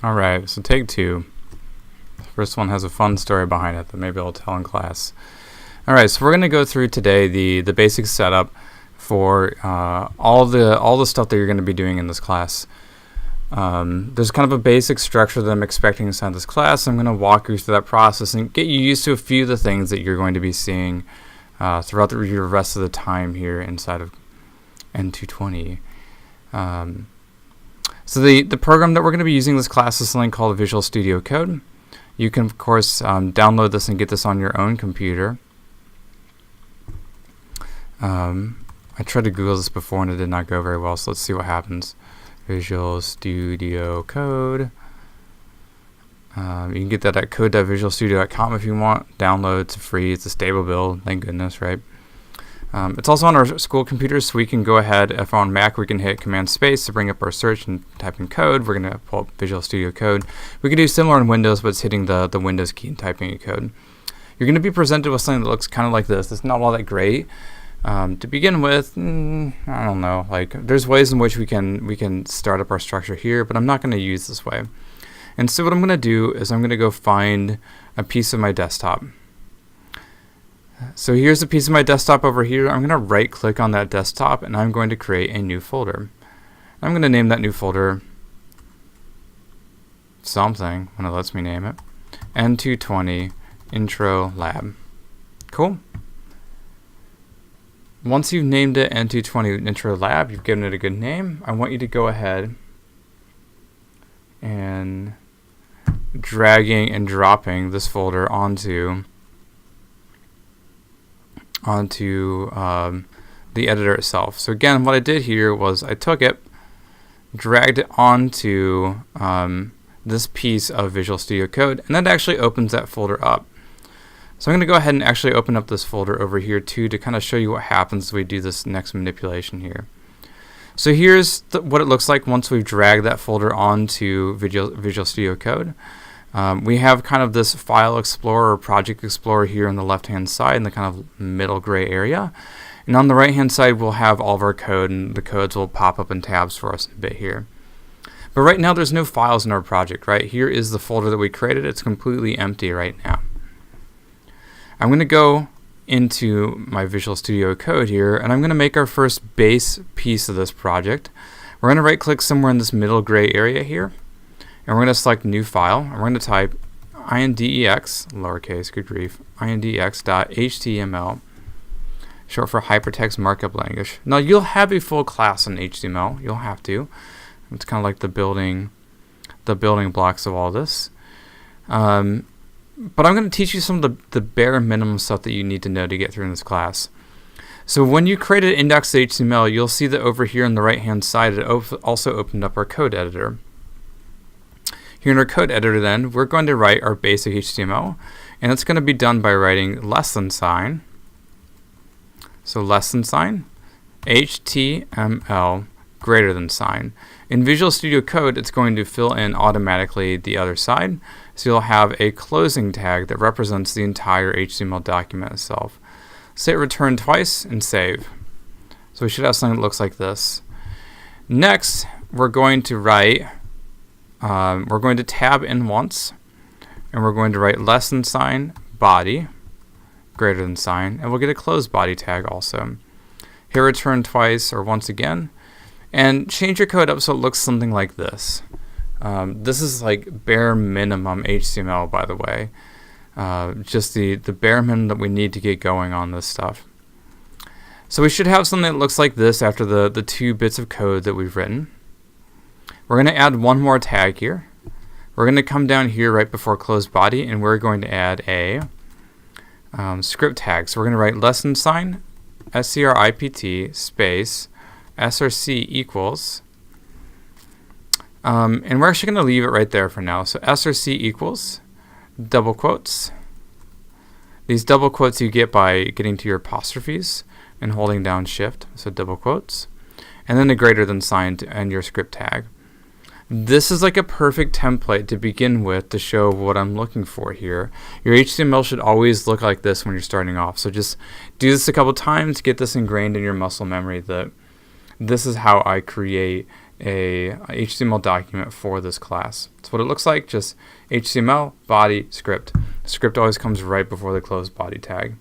Alright, so take two. The first one has a fun story behind it that maybe I'll tell in class. Alright, so we're going to go through today the basic setup for all the stuff that you're going to be doing in this class. There's kind of a basic structure that I'm expecting inside this class. I'm going to walk you through that process and get you used to a few of the things that you're going to be seeing throughout the rest of the time here inside of N220. So the program that we're going to be using this class is something called Visual Studio Code. You can, of course, download this and get this on your own computer. I tried to Google this before and it did not go very well, so let's see what happens. Visual Studio Code. You can get that at code.visualstudio.com if you want. Download, it's free, it's a stable build, thank goodness, right? It's also on our school computers, so we can go ahead, if on Mac, we can hit Command Space to bring up our search and type in code. We're going to pull up Visual Studio Code. We can do similar in Windows, but it's hitting the Windows key and typing in code. You're going to be presented with something that looks kind of like this. It's not all that great. To begin with, I don't know, like there's ways in which we can start up our structure here, but I'm not going to use this way. And so what I'm going to do is I'm going to go find a piece of my desktop. So here's a piece of my desktop over here. I'm going to right click on that desktop and I'm going to create a new folder. I'm going to name that new folder something when it lets me name it. N220 Intro Lab. Cool. Once you've named it N220 Intro Lab, you've given it a good name, I want you to go ahead and dragging and dropping this folder onto the editor itself. So again, what I did here was I took it, dragged it onto this piece of Visual Studio Code, and that actually opens that folder up. So I'm going to go ahead and actually open up this folder over here too to kind of show you what happens when we do this next manipulation here. So here's what it looks like once we've dragged that folder onto Visual Studio Code. We have kind of this File Explorer or Project Explorer here on the left-hand side in the kind of middle gray area. And on the right-hand side, we'll have all of our code, and the codes will pop up in tabs for us in a bit here. But right now, there's no files in our project, right? Here is the folder that we created. It's completely empty right now. I'm going to go into my Visual Studio Code here, and I'm going to make our first base piece of this project. We're going to right-click somewhere in this middle gray area here. And we're going to select New File, and we're going to type index, lowercase, good grief, index.html, short for Hypertext Markup Language. Now, you'll have a full class in HTML. You'll have to. It's kind of like the building blocks of all this. But I'm going to teach you some of the bare minimum stuff that you need to know to get through in this class. So when you create an index.html, you'll see that over here on the right-hand side, it also opened up our code editor. Here in our code editor then, we're going to write our basic HTML, and it's going to be done by writing $sign. So $sign, HTML greater than sign. In Visual Studio Code, it's going to fill in automatically the other side, so you'll have a closing tag that represents the entire HTML document itself. So hit return twice and save. So we should have something that looks like this. Next, we're going to write we're going to tab in once, and we're going to write $sign body greater than sign, and we'll get a close body tag also. Hit return twice or once again, and change your code up so it looks something like this. This is like bare minimum HTML, by the way. Just the bare minimum that we need to get going on this stuff. So we should have something that looks like this after the 2 bits of code that we've written. We're going to add one more tag here. We're going to come down here right before close body, and we're going to add a script tag. So we're going to write $sign script space src equals, and we're actually going to leave it right there for now. So src equals double quotes. These double quotes you get by getting to your apostrophes and holding down shift, so double quotes, and then a greater than sign to end your script tag. This is like a perfect template to begin with to show what I'm looking for here. Your HTML should always look like this when you're starting off. So just do this a couple times, get this ingrained in your muscle memory that this is how I create a HTML document for this class. That's what it looks like, just HTML, body, script. Script always comes right before the closed body tag.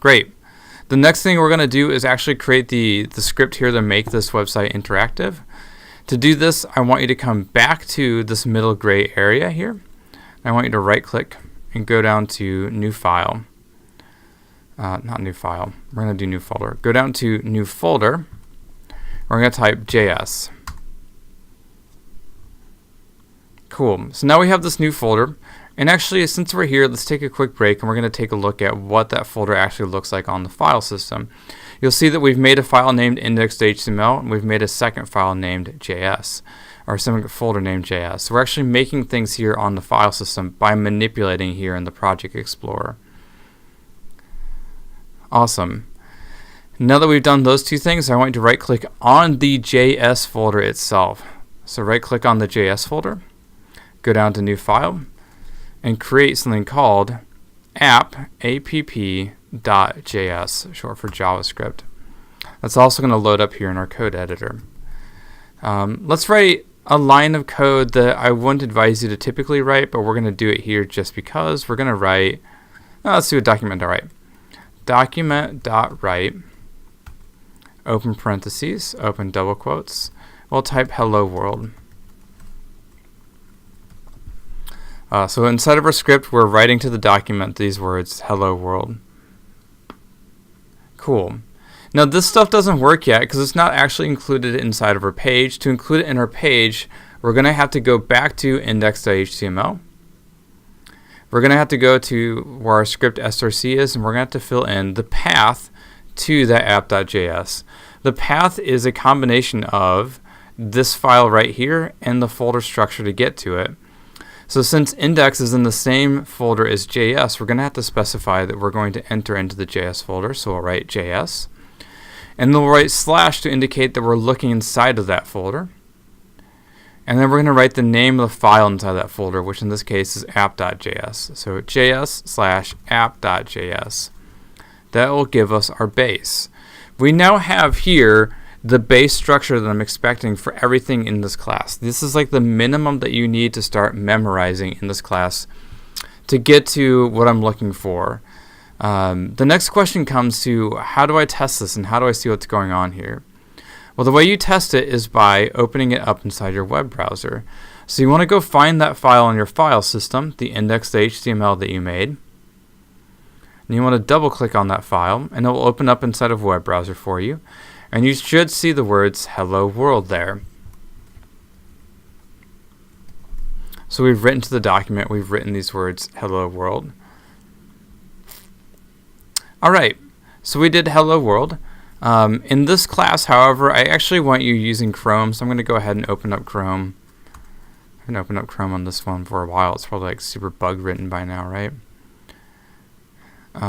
Great. The next thing we're going to do is actually create the script here to make this website interactive. To do this, I want you to come back to this middle gray area here. I want you to right click and go down to new file. Not new file. We're going to do new folder. Go down to new folder. We're going to type JS. Cool. So now we have this new folder. And actually, since we're here, let's take a quick break and we're going to take a look at what that folder actually looks like on the file system. You'll see that we've made a file named index.html and we've made a second file named JS, or a second folder named JS. So we're actually making things here on the file system by manipulating here in the Project Explorer. Awesome. Now that we've done those two things, I want you to right click on the JS folder itself. So right click on the JS folder, go down to new file, and create something called app.js, short for JavaScript. That's also going to load up here in our code editor. Let's write a line of code that I wouldn't advise you to typically write, but we're going to do it here just because. We're going to write, let's do a document.write. Document.write, open parentheses, open double quotes. We'll type hello world. So inside of our script, we're writing to the document these words, hello world. Cool. Now this stuff doesn't work yet because it's not actually included inside of our page. To include it in our page, we're going to have to go back to index.html. We're going to have to go to where our script src is, and we're going to have to fill in the path to that app.js. The path is a combination of this file right here and the folder structure to get to it. So since index is in the same folder as JS, we're going to have to specify that we're going to enter into the JS folder. So we'll write JS. And then we'll write / to indicate that we're looking inside of that folder. And then we're going to write the name of the file inside that folder, which in this case is app.js. So js/app.js. That will give us our base. We now have here the base structure that I'm expecting for everything in this class. This is like the minimum that you need to start memorizing in this class to get to what I'm looking for. The next question comes to, how do I test this and how do I see what's going on here? Well, the way you test it is by opening it up inside your web browser. So you want to go find that file on your file system, the index.html that you made. And you want to double click on that file and it will open up inside of a web browser for you. And you should see the words hello world there. So we've written to the document, we've written these words hello world. Alright, so we did hello world. In this class, however, I actually want you using Chrome, so I'm going to go ahead and open up Chrome. I've been opening up Chrome on this one for a while. It's probably like super bug written by now, right?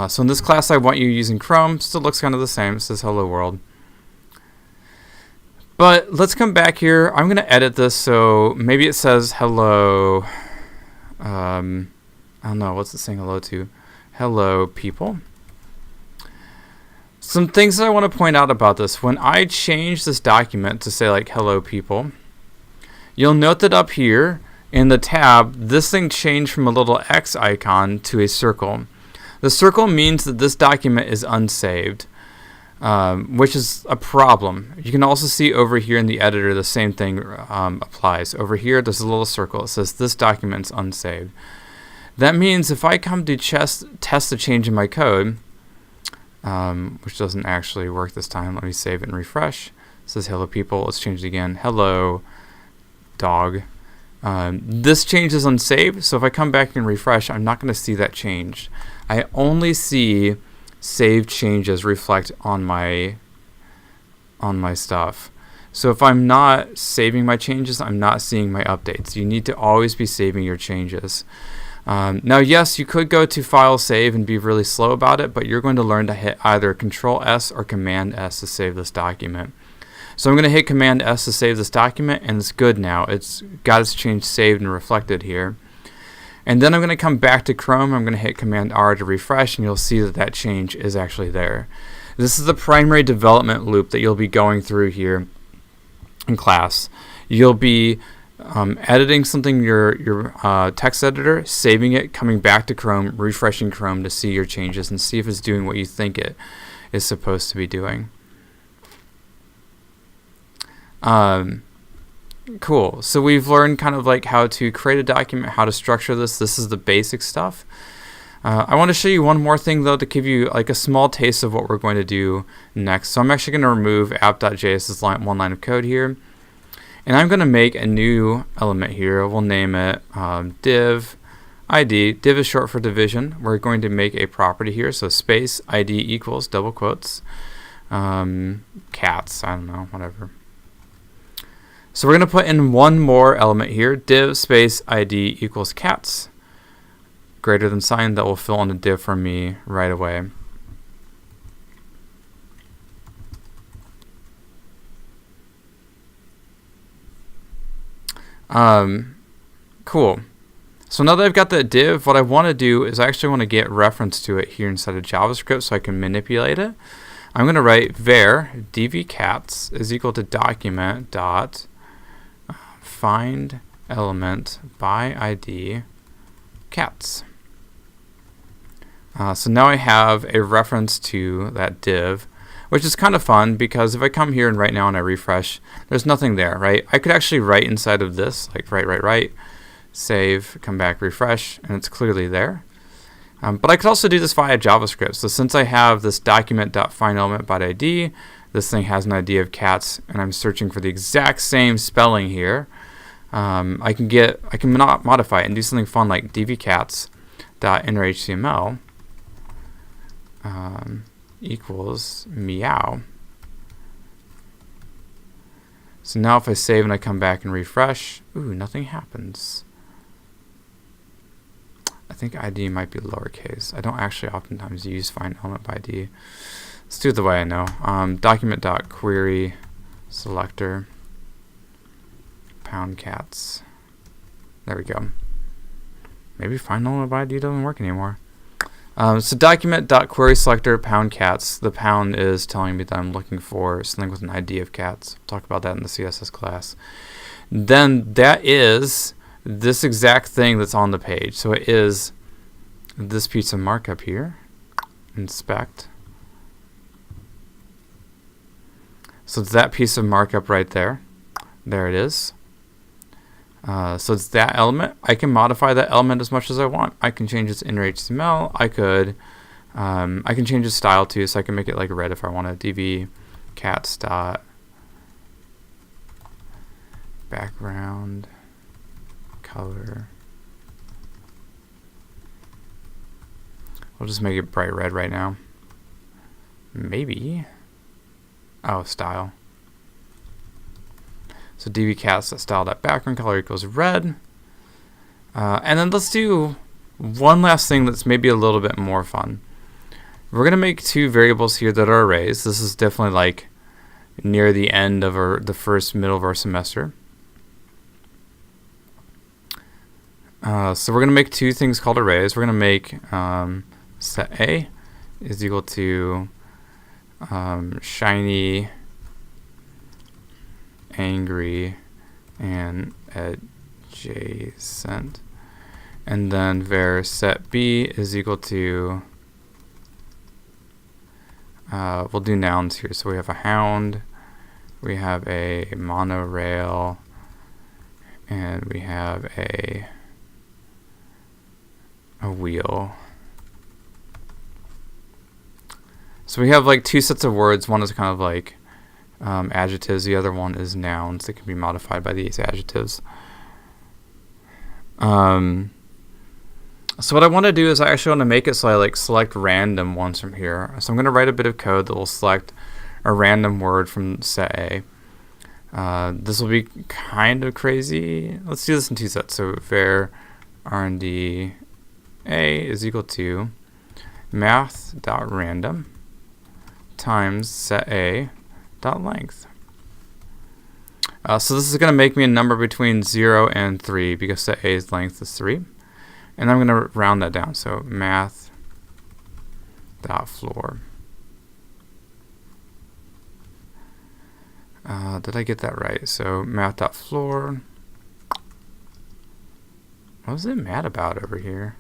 So in this class, I want you using Chrome. Still looks kind of the same. It says hello world. But let's come back here. I'm going to edit this so maybe it says hello. I don't know. What's it saying hello to? Hello, people. Some things that I want to point out about this. When I change this document to say like hello, people, you'll note that up here in the tab, this thing changed from a little X icon to a circle. The circle means that this document is unsaved. Which is a problem. You can also see over here in the editor the same thing applies. Over here there's a little circle. It says this document's unsaved. That means if I come to test the change in my code, which doesn't actually work this time, let me save it and refresh. It says hello people. Let's change it again. Hello dog. This change is unsaved, so if I come back and refresh, I'm not going to see that change. I only see saved changes reflect on my stuff. So if I'm not saving my changes, I'm not seeing my updates. You need to always be saving your changes. Now, yes, you could go to File Save and be really slow about it, but you're going to learn to hit either Control S or Command S to save this document. So I'm going to hit Command S to save this document, and it's good now. It's got its change saved and reflected here. And then I'm going to come back to Chrome. I'm going to hit Command R to refresh, and you'll see that that change is actually there. This is the primary development loop that you'll be going through here in class. You'll be editing something in your text editor, saving it, coming back to Chrome, refreshing Chrome to see your changes and see if it's doing what you think it is supposed to be doing. Cool. So we've learned kind of like how to create a document, how to structure this. This is the basic stuff. I want to show you one more thing though to give you like a small taste of what we're going to do next. So I'm actually going to remove app.js's one line of code here. And I'm going to make a new element here. We'll name it div ID. Div is short for division. We're going to make a property here. So space ID equals double quotes cats. I don't know, whatever. So we're going to put in one more element here. Div space ID equals cats. Greater than sign. That will fill in a div for me right away. Cool. So now that I've got that div, what I want to do is I actually want to get reference to it here inside of JavaScript so I can manipulate it. I'm going to write var dvcats is equal to document dot find element by ID cats. So now I have a reference to that div, which is kind of fun because if I come here and right now and I refresh, there's nothing there, right? I could actually write inside of this, like write, save, come back, refresh, and it's clearly there. But I could also do this via JavaScript. So since I have this document.findElement by ID, this thing has an ID of cats, and I'm searching for the exact same spelling here. I can modify it and do something fun like dvcats.innerHTML equals meow. So now if I save and I come back and refresh, ooh, nothing happens. I think ID might be lowercase. I don't actually oftentimes use find element by ID. Let's do it the way I know. Document.query selector pound cats. There we go. Maybe find element by ID doesn't work anymore. So document.query selector pound cats. The pound is telling me that I'm looking for something with an ID of cats. We'll talk about that in the CSS class. Then that is this exact thing that's on the page. So it is this piece of markup here. Inspect. So it's that piece of markup right there. There it is. So it's that element. I can modify that element as much as I want. I can change its inner HTML. I can change its style too, so I can make it like red if I want to. dv cats dot background color. We'll just make it bright red right now. Maybe. Oh, style. So dvcats.style.background color equals red. And then let's do one last thing that's maybe a little bit more fun. We're going to make two variables here that are arrays. This is definitely like near the end of the middle of our semester. So we're going to make two things called arrays. We're going to make set A is equal to shiny, angry, and adjacent. And then var set B is equal to, we'll do nouns here. So we have a hound, we have a monorail, and we have a wheel. So we have like two sets of words. One is kind of like adjectives. The other one is nouns that can be modified by these adjectives. So what I want to do is I actually want to make it so I like select random ones from here. So I'm going to write a bit of code that will select a random word from set A. This will be kind of crazy. Let's do this in two sets. So var rnd A is equal to math.random times set A dot length. So this is going to make me a number between 0 and 3 because set A's length is 3. And I'm going to round that down. So math.floor. Did I get that right? So math.floor. What was it mad about over here?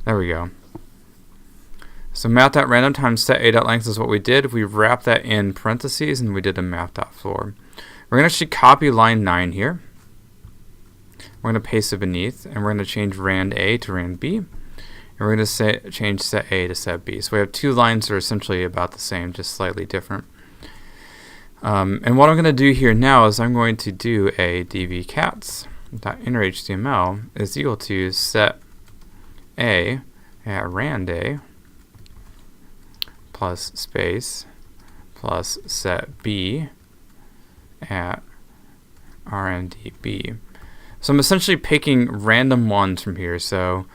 There we go. So math.random times set a.length is what we did. We wrapped that in parentheses and we did a math.floor. We're going to actually copy line 9 here. We're going to paste it beneath, and we're going to change rand A to rand B. And we're going to change set A to set B. So we have two lines that are essentially about the same, just slightly different. And what I'm going to do here now is I'm going to do a dvcats.innerHTML is equal to set A at rand A plus space plus set B at rndb. So I'm essentially picking random ones from here. So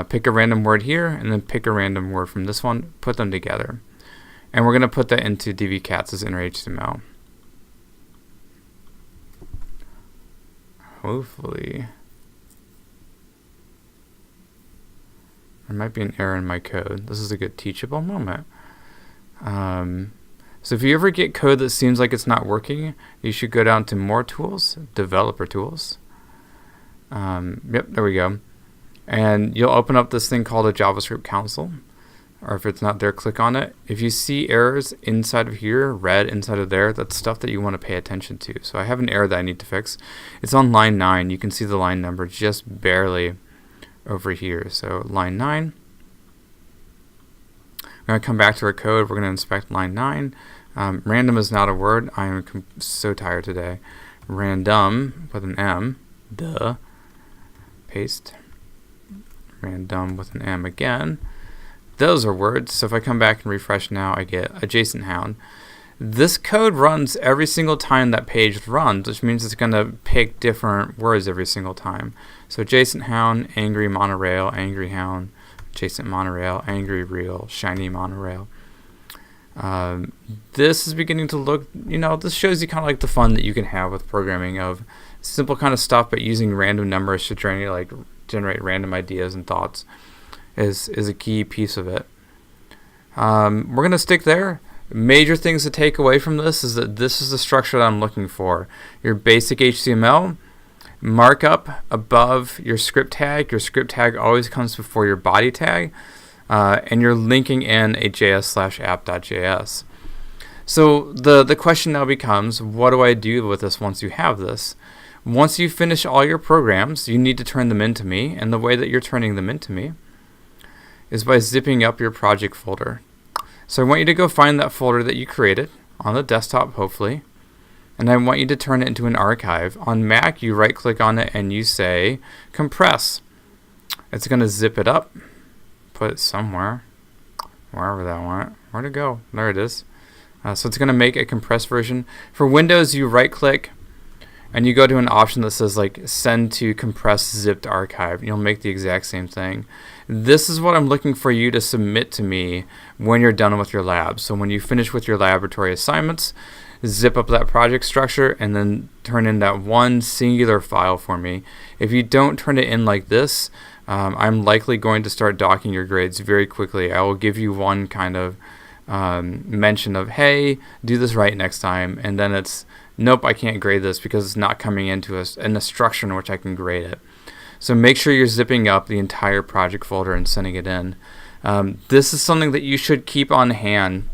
pick a random word here and then pick a random word from this one, put them together. And we're going to put that into dvcats as inner HTML. Hopefully. There might be an error in my code. This is a good teachable moment. So if you ever get code that seems like it's not working, you should go down to More Tools, Developer Tools. Yep, there we go. And you'll open up this thing called a JavaScript console. Or if it's not there, click on it. If you see errors inside of here, red inside of there, that's stuff that you want to pay attention to. So I have an error that I need to fix. It's on line 9. You can see the line number just barely over here. So line 9. We're going to come back to our code. We're going to inspect line 9. Random is not a word. I am so tired today. Random with an M. Duh. Paste. Random with an M again. Those are words. So if I come back and refresh now, I get a JSON hound. This code runs every single time that page runs, which means it's going to pick different words every single time. So JSON hound, angry monorail, angry hound, JSON monorail, angry reel, shiny monorail. This is beginning to look, this shows you kind of like the fun that you can have with programming of simple kind of stuff, but using random numbers to generate random ideas and thoughts is a key piece of it. We're going to stick there. Major things to take away from this is that this is the structure that I'm looking for. Your basic HTML, markup above your script tag. Your script tag always comes before your body tag. And you're linking in a js/app.js. So the question now becomes, what do I do with this once you have this? Once you finish all your programs, you need to turn them into me. And the way that you're turning them into me is by zipping up your project folder. So I want you to go find that folder that you created on the desktop, hopefully. And I want you to turn it into an archive. On Mac, you right click on it and you say compress. It's going to zip it up. Put it somewhere, wherever that went. Where'd it go? There it is. So it's going to make a compressed version. For Windows, you right click and you go to an option that says like send to compressed zipped archive. You'll make the exact same thing. This is what I'm looking for you to submit to me when you're done with your lab. So when you finish with your laboratory assignments, zip up that project structure and then turn in that one singular file for me. If you don't turn it in like this, I'm likely going to start docking your grades very quickly. I will give you one kind of mention of, hey, do this right next time, and then it's, nope, I can't grade this because it's not coming into in a structure in which I can grade it. So make sure you're zipping up the entire project folder and sending it in. This is something that you should keep on hand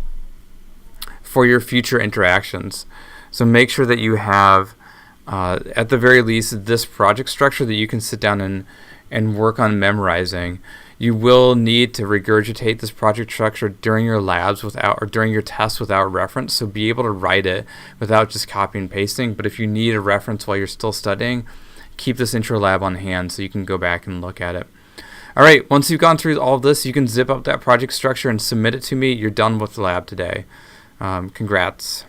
for your future interactions. So make sure that you have, at the very least, this project structure that you can sit down and work on memorizing. You will need to regurgitate this project structure during your labs or during your tests without reference, so be able to write it without just copying and pasting. But if you need a reference while you're still studying, keep this intro lab on hand so you can go back and look at it. All right, once you've gone through all of this, you can zip up that project structure and submit it to me. You're done with the lab today. Congrats.